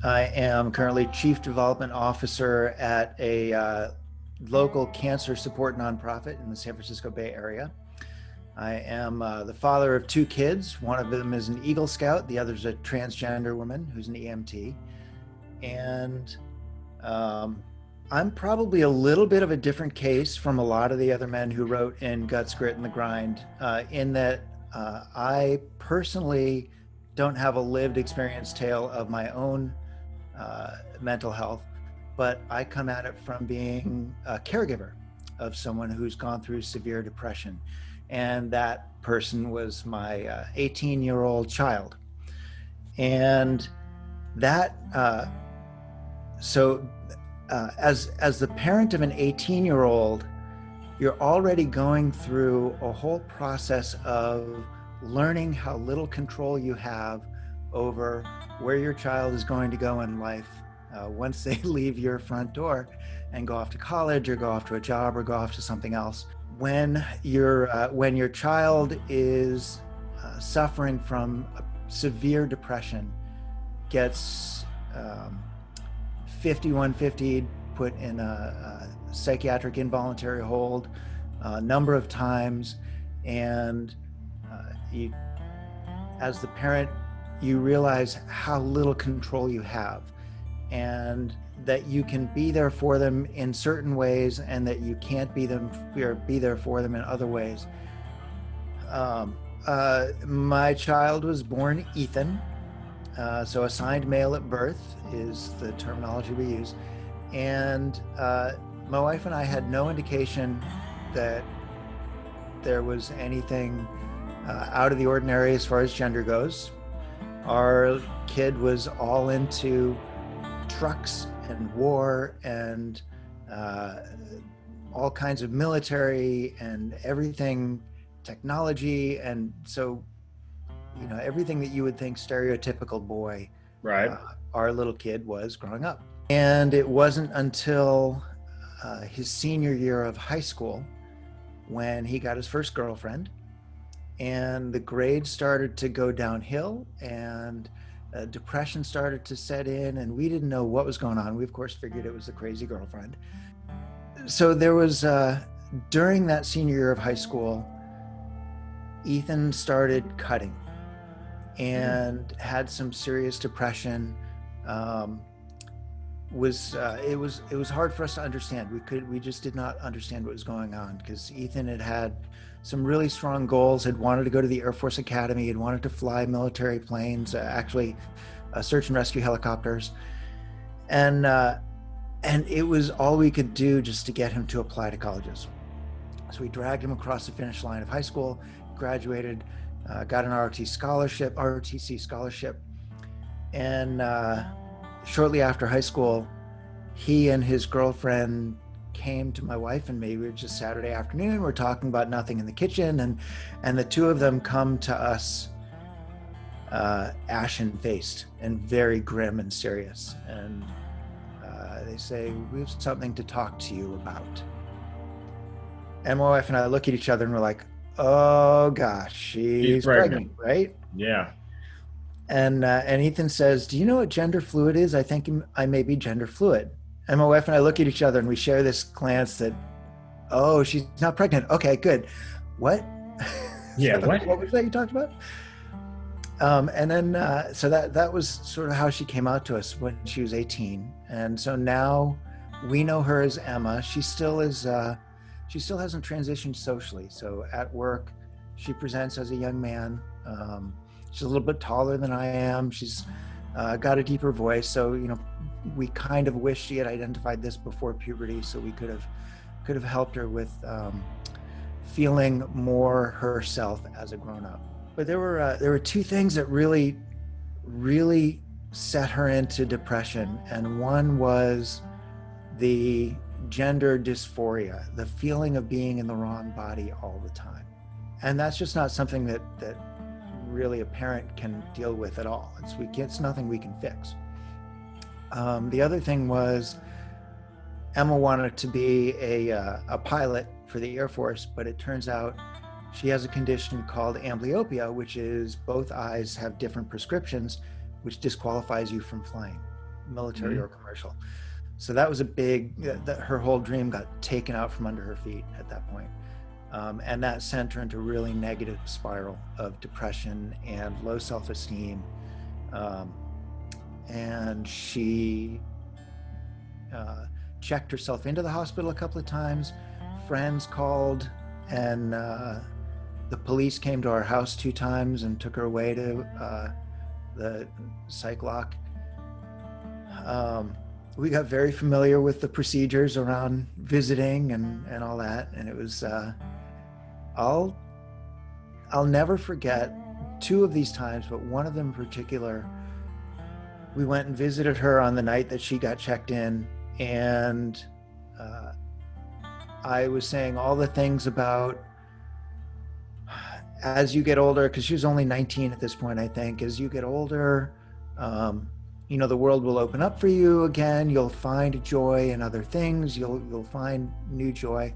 I am currently Chief Development Officer at a local cancer support nonprofit in the San Francisco Bay Area. I am the father of two kids. One of them is an Eagle Scout. The other is a transgender woman who's an EMT. And I'm probably a little bit of a different case from a lot of the other men who wrote in Guts, Grit, and the Grind, in that I personally don't have a lived experience tale of my own mental health, but I come at it from being a caregiver of someone who's gone through severe depression. And that person was my 18-year-old child. And that, as the parent of an 18-year-old, you're already going through a whole process of learning how little control you have over where your child is going to go in life once they leave your front door and go off to college or go off to a job or go off to something else. When your child is suffering from severe depression, gets 5150, put in a psychiatric involuntary hold a number of times, and as the parent, you realize how little control you have, and that you can be there for them in certain ways and that you can't be there for them in other ways. My child was born Ethan, so assigned male at birth is the terminology we use. And my wife and I had no indication that there was anything out of the ordinary as far as gender goes. Our kid was all into trucks and war and all kinds of military and everything, technology, and so everything that you would think stereotypical boy, right? Our little kid was growing up. And it wasn't until his senior year of high school when he got his first girlfriend, and the grades started to go downhill, and depression started to set in, and we didn't know what was going on. We of course figured it was the crazy girlfriend. So there was during that senior year of high school, Ethan started cutting and had some serious depression. It was hard for us to understand. We just did not understand what was going on, because Ethan had some really strong goals, had wanted to go to the Air Force Academy, had wanted to fly military planes, actually search and rescue helicopters. And it was all we could do just to get him to apply to colleges. So we dragged him across the finish line of high school, graduated, got an ROTC scholarship. And shortly after high school, he and his girlfriend came to my wife and me. We were just Saturday afternoon, we're talking about nothing in the kitchen, and the two of them come to us ashen-faced and very grim and serious, and they say, "We have something to talk to you about." And my wife and I look at each other and we're like, "Oh gosh, she's pregnant, right?" Yeah. And Ethan says, "Do you know what gender fluid is? I think I may be gender fluid." And my wife and I look at each other and we share this glance that, "Oh, she's not pregnant. Okay, good. What?" Yeah. What was that you talked about? And then, so that was sort of how she came out to us when she was 18. And so now we know her as Emma. She still hasn't transitioned socially. So at work, she presents as a young man. She's a little bit taller than I am. She's got a deeper voice. So, we kind of wish she had identified this before puberty, so we could have helped her with feeling more herself as a grown-up. But there were two things that really, really set her into depression, and one was the gender dysphoria, the feeling of being in the wrong body all the time. And that's just not something that really a parent can deal with at all. It's nothing we can fix. The other thing was Emma wanted to be a pilot for the Air Force, but it turns out she has a condition called amblyopia, which is both eyes have different prescriptions, which disqualifies you from flying. military or commercial. So that was a big, her whole dream got taken out from under her feet at that point. And that sent her into a really negative spiral of depression and low self-esteem. And she checked herself into the hospital a couple of times. Friends called, and the police came to our house 2 times and took her away to the psych lock. We got very familiar with the procedures around visiting and all that, and it was I'll never forget 2 of these times, but one of them in particular. We went and visited her on the night that she got checked in, and I was saying all the things about as you get older, because she was only 19 at this point, I think, as you get older, you know, the world will open up for you again. You'll find joy in other things. You'll find new joy.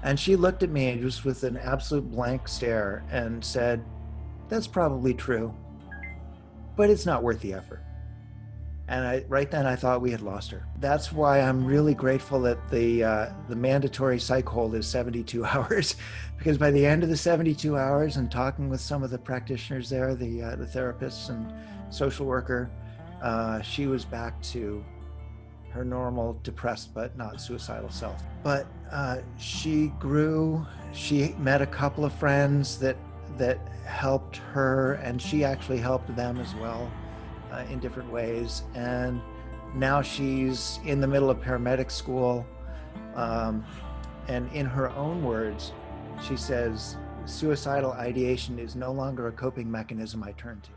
And she looked at me just with an absolute blank stare and said, "That's probably true, but it's not worth the effort." And right then I thought we had lost her. That's why I'm really grateful that the mandatory psych hold is 72 hours, because by the end of the 72 hours and talking with some of the practitioners there, the therapists and social worker, she was back to her normal depressed but not suicidal self. But she grew. She met a couple of friends that helped her, and she actually helped them as well. In different ways, and now she's in the middle of paramedic school, and in her own words, she says, "Suicidal ideation is no longer a coping mechanism I turn to."